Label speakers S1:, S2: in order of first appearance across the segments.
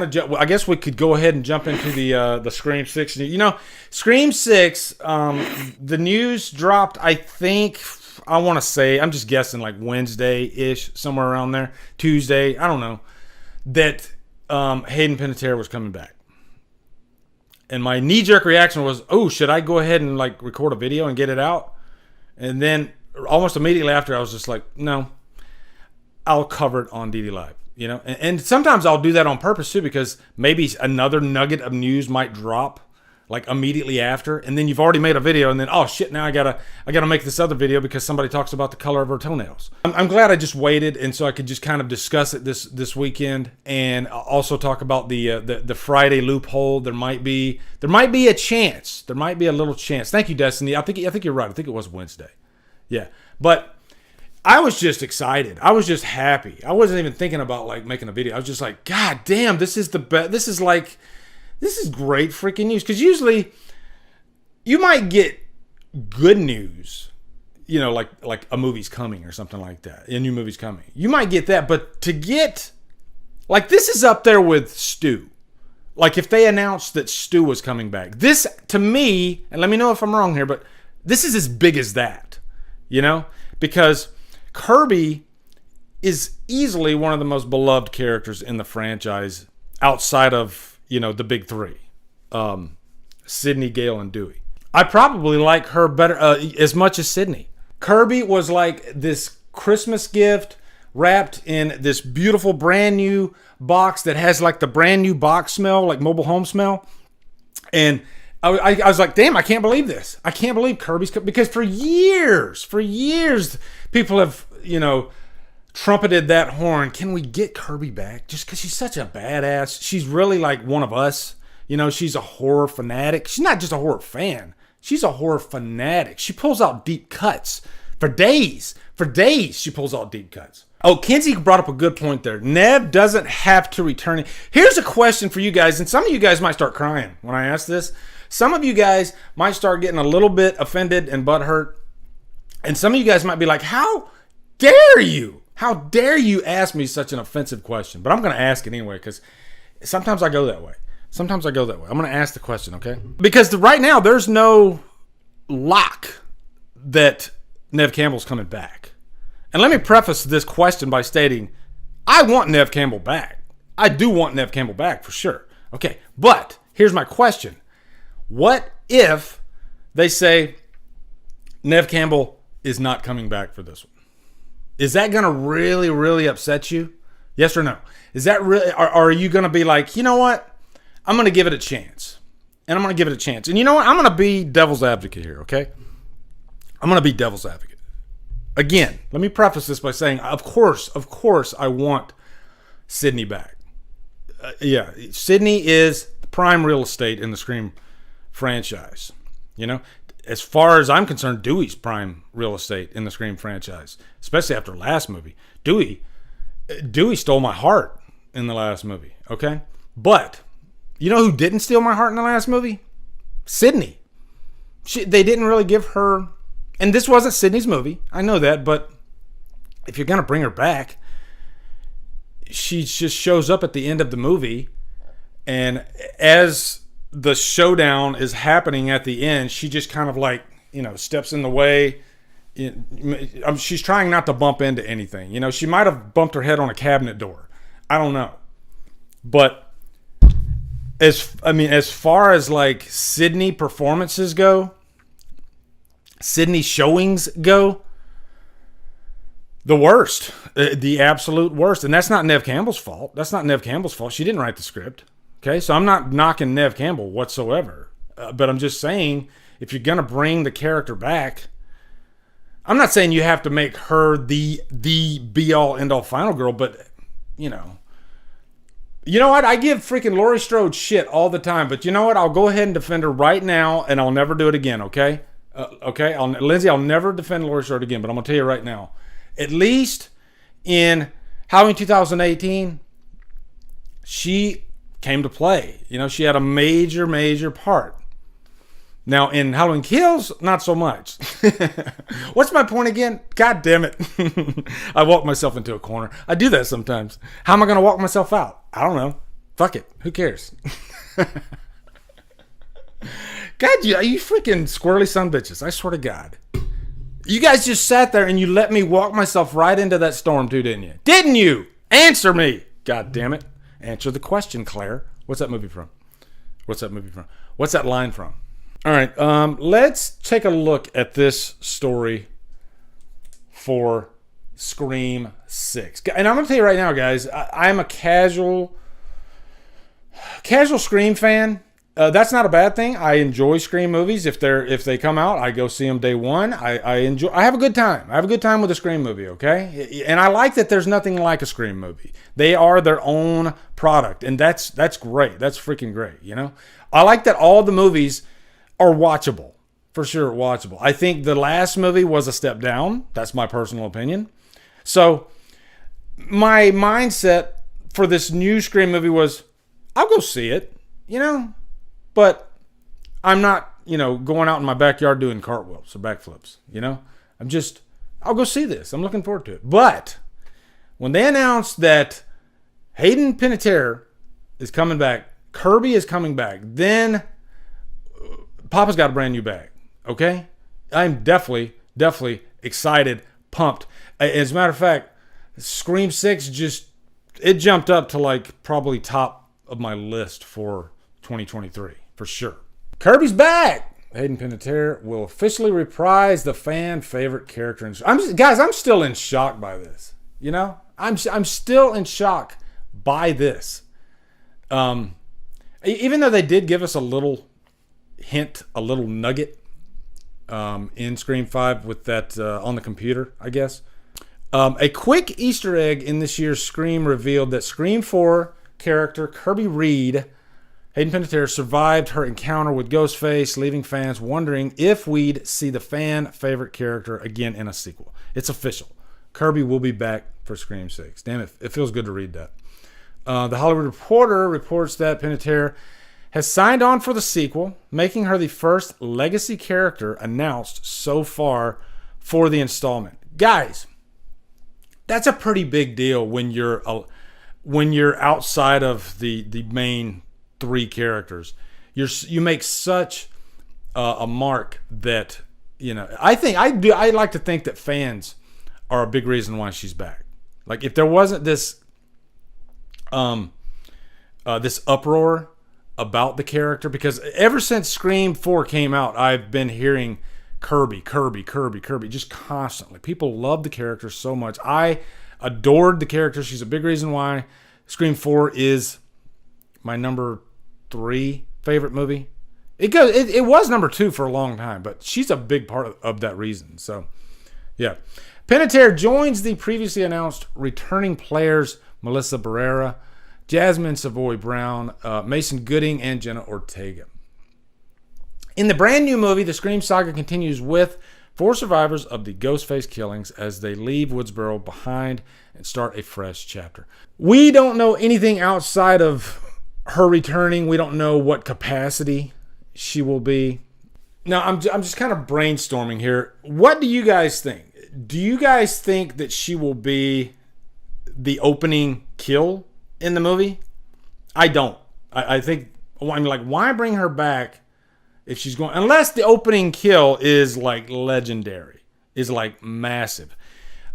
S1: want to? I guess we could go ahead and jump into the Scream 6. You know, Scream 6. The news dropped. I think I want to say, I'm just guessing, like Wednesday-ish, somewhere around there, Tuesday. I don't know. That Hayden Panettiere was coming back, and my knee-jerk reaction was, "Oh, should I go ahead and like record a video and get it out?" And then almost immediately after, I was just like, "No, I'll cover it on DD Live." You know, and sometimes I'll do that on purpose too, because maybe another nugget of news might drop like immediately after, and then you've already made a video, and then, oh shit, now I gotta make this other video because somebody talks about the color of her toenails. I'm glad I just waited, and so I could just kind of discuss it this weekend, and also talk about the Friday loophole. There might be a chance. There might be a little chance. Thank you, Destiny. I think you're right. I think it was Wednesday. Yeah, but I was just excited. I was just happy. I wasn't even thinking about like making a video. I was just like, God damn, this is the best. This is great freaking news. Because usually you might get good news, you know, like a movie's coming or something like that. A new movie's coming. You might get that, but to get like, this is up there with Stu. Like if they announced that Stu was coming back, this to me, and let me know if I'm wrong here, but this is as big as that, you know, because Kirby is easily one of the most beloved characters in the franchise outside of, you know, the big three, Sydney, Gale, and Dewey. I probably like her better as much as Sydney. Kirby was like this Christmas gift wrapped in this beautiful brand new box that has like the brand new box smell, like mobile home smell. And I was like, damn, I can't believe this. I can't believe Kirby's because for years, people have, you know, trumpeted that horn. Can we get Kirby back? Just because she's such a badass. She's really like one of us. You know, she's a horror fanatic. She's not just a horror fan. She's a horror fanatic. She pulls out deep cuts for days. For days, she pulls out deep cuts. Oh, Kinsey brought up a good point there. Neve doesn't have to return. Here's a question for you guys, and some of you guys might start crying when I ask this. Some of you guys might start getting a little bit offended and butthurt. And some of you guys might be like, how dare you? How dare you ask me such an offensive question? But I'm going to ask it anyway, because sometimes I go that way. I'm going to ask the question, okay? Because right now, there's no lock that Neve Campbell's coming back. And let me preface this question by stating, I want Neve Campbell back. I do want Neve Campbell back for sure. Okay, but here's my question. What if they say Neve Campbell is not coming back for this one? Is that going to really, really upset you? Yes or no? Is that really, or are you going to be like, you know what? I'm going to give it a chance. And I'm going to give it a chance. And you know what? I'm going to be devil's advocate here, okay? I'm going to be devil's advocate. Again, let me preface this by saying, of course, I want Sydney back. Yeah, Sydney is prime real estate in the Scream franchise. You know, as far as I'm concerned, Dewey's prime real estate in the Scream franchise, especially after last movie. Dewey stole my heart in the last movie, okay? But you know who didn't steal my heart in the last movie? Sydney. They didn't really give her, and this wasn't Sydney's movie, I know that, but if you're going to bring her back, she just shows up at the end of the movie, and as the showdown is happening at the end, she just kind of like, you know, steps in the way. She's trying not to bump into anything. You know, she might have bumped her head on a cabinet door. I don't know. But as far as like Sydney performances go, Sydney showings go, the worst, the absolute worst. And that's not Neve Campbell's fault. She didn't write the script. Okay, so I'm not knocking Neve Campbell whatsoever. But I'm just saying, if you're going to bring the character back, I'm not saying you have to make her the be-all, end-all final girl, but, you know what? I give freaking Laurie Strode shit all the time, but you know what? I'll go ahead and defend her right now, and I'll never do it again, okay? Lindsay, I'll never defend Laurie Strode again, but I'm going to tell you right now. At least in Halloween 2018, she came to play. You know, she had a major part. Now, in Halloween Kills, not so much. What's my point again? God damn it. I walk myself into a corner. I do that sometimes. How am I going to walk myself out? I don't know. Fuck it. Who cares? God, you freaking squirrely son of bitches. I swear to God. You guys just sat there and you let me walk myself right into that storm too, didn't you? Didn't you? Answer me. God damn it. Answer the question, Claire. What's that movie from? What's that line from? All right. Let's take a look at this story for Scream 6. And I'm going to tell you right now, guys, I'm a casual Scream fan. That's not a bad thing. I enjoy Scream movies. If they come out, I go see them day one. I have a good time. I have a good time with a Scream movie, okay? And I like that there's nothing like a Scream movie. They are their own product, and that's great. That's freaking great, you know? I like that all the movies are watchable. For sure, watchable. I think the last movie was a step down. That's my personal opinion. So my mindset for this new Scream movie was, I'll go see it, you know? But I'm not, going out in my backyard doing cartwheels or backflips, I'll go see this. I'm looking forward to it. But when they announced that Hayden Panettiere is coming back, Kirby is coming back, then Papa's got a brand new bag, okay? I'm definitely excited, pumped. As a matter of fact, Scream 6 it jumped up to like probably top of my list for 2023. For sure. Kirby's back. Hayden Panettiere will officially reprise the fan favorite character. I'm still in shock by this. I'm still in shock by this. Even though they did give us a little hint, a little nugget in Scream 5 with that on the computer, I guess. A quick Easter egg in this year's Scream revealed that Scream 4 character Kirby Reed, Hayden Panettiere, survived her encounter with Ghostface, leaving fans wondering if we'd see the fan favorite character again in a sequel. It's official. Kirby will be back for Scream 6. Damn it, it feels good to read that. The Hollywood Reporter reports that Panettiere has signed on for the sequel, making her the first legacy character announced so far for the installment. Guys, that's a pretty big deal when you're outside of the main three characters. You make such a mark that I like to think that fans are a big reason why she's back. Like if there wasn't this this uproar about the character, because ever since Scream 4 came out, I've been hearing Kirby just constantly. People love the character so much. I adored the character. She's a big reason why Scream 4 is my number 3 favorite movie. It was number 2 for a long time, but she's a big part of that reason. So, yeah. Panettiere joins the previously announced returning players Melissa Barrera, Jasmine Savoy Brown, Mason Gooding, and Jenna Ortega. In the brand new movie, the Scream saga continues with 4 survivors of the Ghostface killings as they leave Woodsboro behind and start a fresh chapter. We don't know anything outside of her returning. We don't know what capacity she will be. Now, I'm just kind of brainstorming here. What do you guys think? Do you guys think that she will be the opening kill in the movie? I don't. I think, why bring her back if she's going, unless the opening kill is like legendary, is like massive.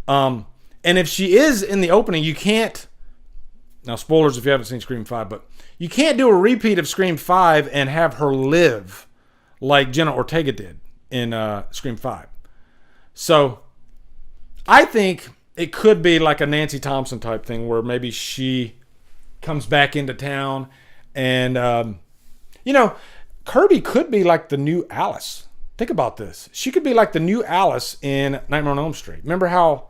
S1: And if she is in the opening, you can't, now spoilers if you haven't seen Scream 5, but you can't do a repeat of Scream 5 and have her live like Jenna Ortega did in Scream 5. So I think it could be like a Nancy Thompson type thing where maybe she comes back into town and, Kirby could be like the new Alice. Think about this. She could be like the new Alice in Nightmare on Elm Street. Remember how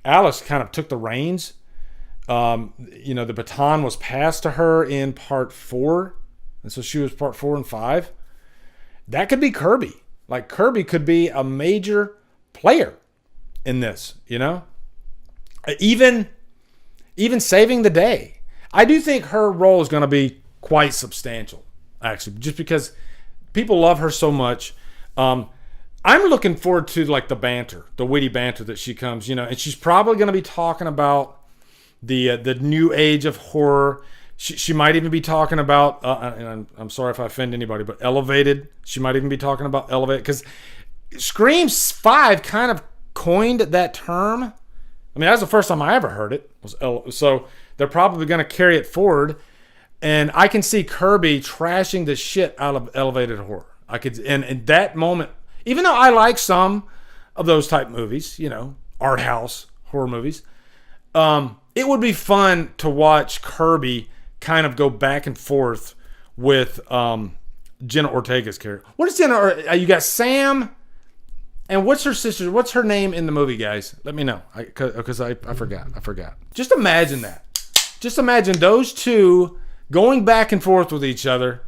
S1: Alice kind of took the reins? The baton was passed to her in part 4. And so she was part 4 and 5. That could be Kirby. Like Kirby could be a major player in this, Even saving the day. I do think her role is going to be quite substantial, actually, just because people love her so much. I'm looking forward to like the banter, the witty banter that she comes, and she's probably going to be talking about the new age of horror. She might even be talking about, and I'm sorry if I offend anybody, but Elevated. She might even be talking about Elevated, because Scream 5 kind of coined that term. I mean, that was the first time I ever heard it. So they're probably going to carry it forward. And I can see Kirby trashing the shit out of elevated horror. And in that moment, even though I like some of those type movies, art house horror movies, it would be fun to watch Kirby kind of go back and forth with Jenna Ortega's character. What is Jenna? You got Sam, and what's her sister? What's her name in the movie, guys? Let me know, because I forgot. Just imagine that. Just imagine those two going back and forth with each other.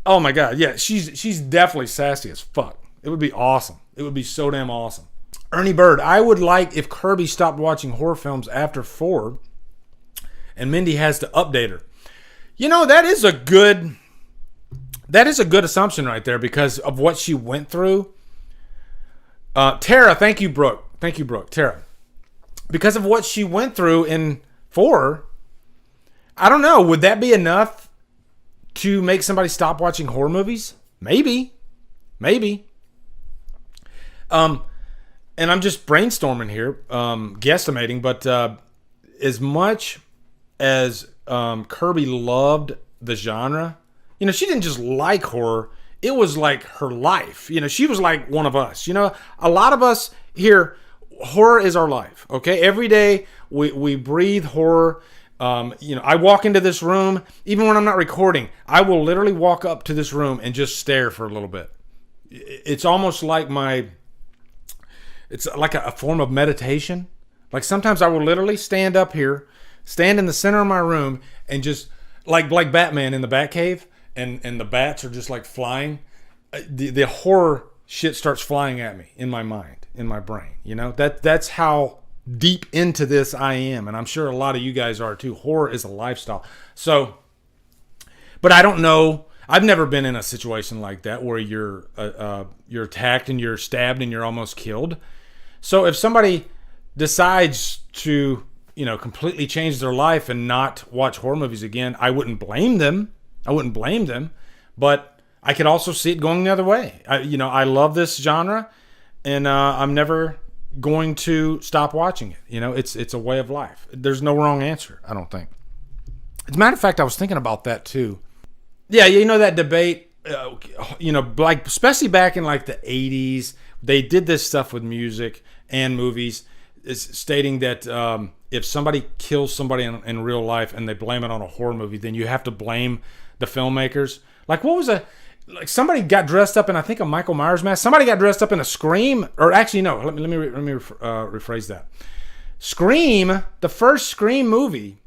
S1: Oh my God, yeah, she's definitely sassy as fuck. It would be awesome. It would be so damn awesome. Ernie Bird, I would like if Kirby stopped watching horror films after 4, and Mindy has to update her. That is a good assumption right there because of what she went through. Tara, thank you, Brooke. Tara. Because of what she went through in 4, I don't know. Would that be enough to make somebody stop watching horror movies? Maybe. And I'm just brainstorming here, guesstimating, but as much as Kirby loved the genre, she didn't just like horror. It was like her life. She was like one of us. A lot of us here, horror is our life, okay? Every day we breathe horror. I walk into this room, even when I'm not recording, I will literally walk up to this room and just stare for a little bit. It's almost like it's like a form of meditation. Like sometimes I will literally stand up here, stand in the center of my room, and just like Batman in the Batcave, and the bats are just like flying. The horror shit starts flying at me in my mind, in my brain. That's how deep into this I am, and I'm sure a lot of you guys are too. Horror is a lifestyle. So, but I don't know. I've never been in a situation like that where you're attacked and you're stabbed and you're almost killed. So if somebody decides to completely change their life and not watch horror movies again, I wouldn't blame them. But I could also see it going the other way. I love this genre, and I'm never going to stop watching it. It's a way of life. There's no wrong answer, I don't think. As a matter of fact, I was thinking about that too. Yeah, that debate, like especially back in like the 80s, they did this stuff with music and movies, stating that if somebody kills somebody in real life and they blame it on a horror movie, then you have to blame the filmmakers. Like somebody got dressed up in, I think, a Michael Myers mask. Somebody got dressed up in a Scream, or actually no. Let me rephrase that. Scream, the first Scream movie,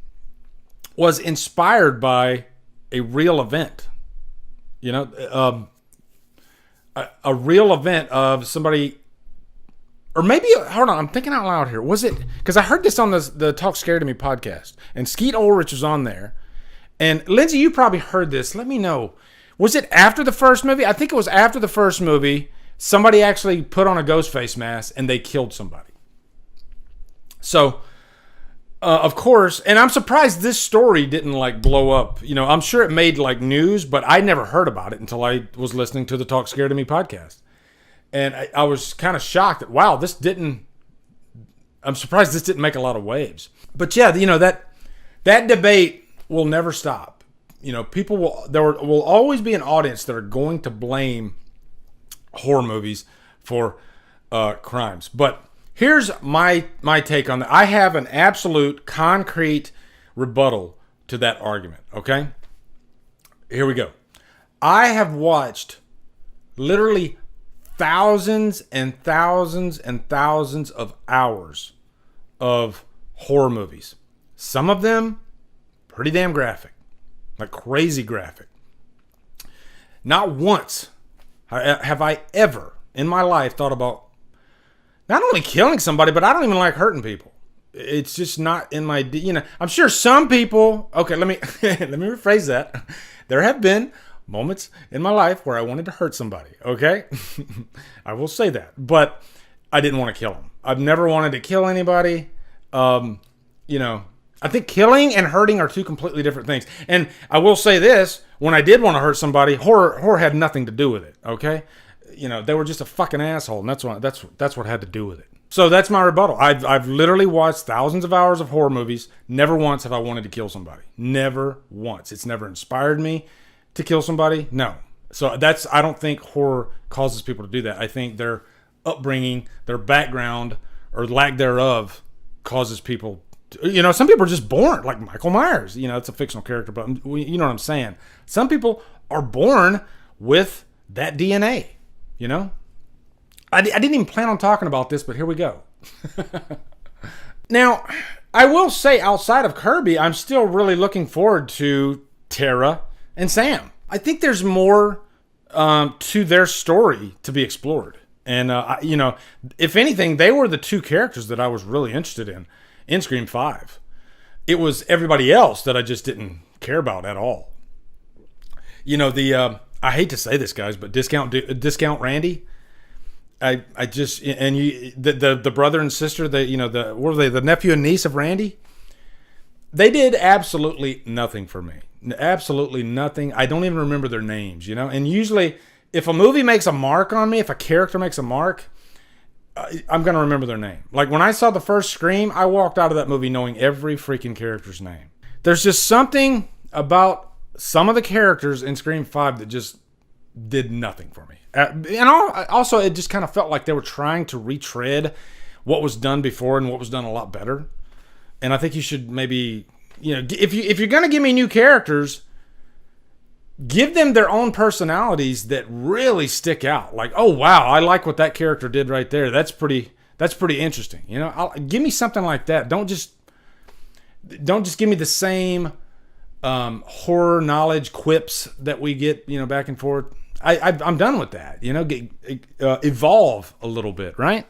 S1: was inspired by a real event. A real event of somebody, or maybe hold on, I'm thinking out loud here. Was it because I heard this on the Talk Scared to Me podcast, and Skeet Ulrich was on there, and Lindsay, you probably heard this. Let me know. Was it after the first movie? I think it was after the first movie. Somebody actually put on a ghost face mask and they killed somebody. So, of course, and I'm surprised this story didn't like blow up. I'm sure it made like news, but I never heard about it until I was listening to the Talk Scared to Me podcast. And I was kind of shocked that, wow, I'm surprised this didn't make a lot of waves. But yeah, that debate will never stop. There will always be an audience that are going to blame horror movies for crimes. But here's my take on that. I have an absolute concrete rebuttal to that argument, okay? Here we go. I have watched literally thousands and thousands and thousands of hours of horror movies. Some of them pretty damn graphic. Like crazy graphic. Not once have I ever in my life thought about not only killing somebody, but I don't even like hurting people. It's just not in my, I'm sure some people, okay, let me rephrase that. There have been moments in my life where I wanted to hurt somebody, okay? I will say that, but I didn't want to kill them. I've never wanted to kill anybody. I think killing and hurting are two completely different things. And I will say this, when I did want to hurt somebody, horror had nothing to do with it, okay? You know, they were just a fucking asshole, and that's what had to do with it. So that's my rebuttal. I've literally watched thousands of hours of horror movies. Never once have I wanted to kill somebody. Never once. It's never inspired me to kill somebody. No. So I don't think horror causes people to do that. I think their upbringing, their background, or lack thereof causes people to, you know, some people are just born, like Michael Myers. You know, it's a fictional character, but you know what I'm saying. Some people are born with that DNA, you know? I didn't even plan on talking about this, but here we go. Now, I will say outside of Kirby, I'm still really looking forward to Tara and Sam. I think there's more to their story to be explored. And, you know, if anything, they were the two characters that I was really interested in Scream 5. It was everybody else that I just didn't care about at all. You know, I hate to say this, guys, but Discount Randy, I just, and the brother and sister, what were they, the nephew and niece of Randy? They did absolutely nothing for me. Absolutely nothing. I don't even remember their names, you know? And usually, if a movie makes a mark on me, if a character makes a mark, I'm going to remember their name. Like when I saw the first Scream, I walked out of that movie knowing every freaking character's name. There's just something about some of the characters in Scream 5 that just did nothing for me. And also, it just kind of felt like they were trying to retread what was done before and what was done a lot better. And I think you should maybe, you know, if you're going to give me new characters, give them their own personalities that really stick out. Like, oh wow, I like what that character did right there. That's pretty interesting. You know, give me something like that. Don't just give me the same horror knowledge quips that we get, you know, back and forth. I'm done with that. You know, evolve a little bit, right?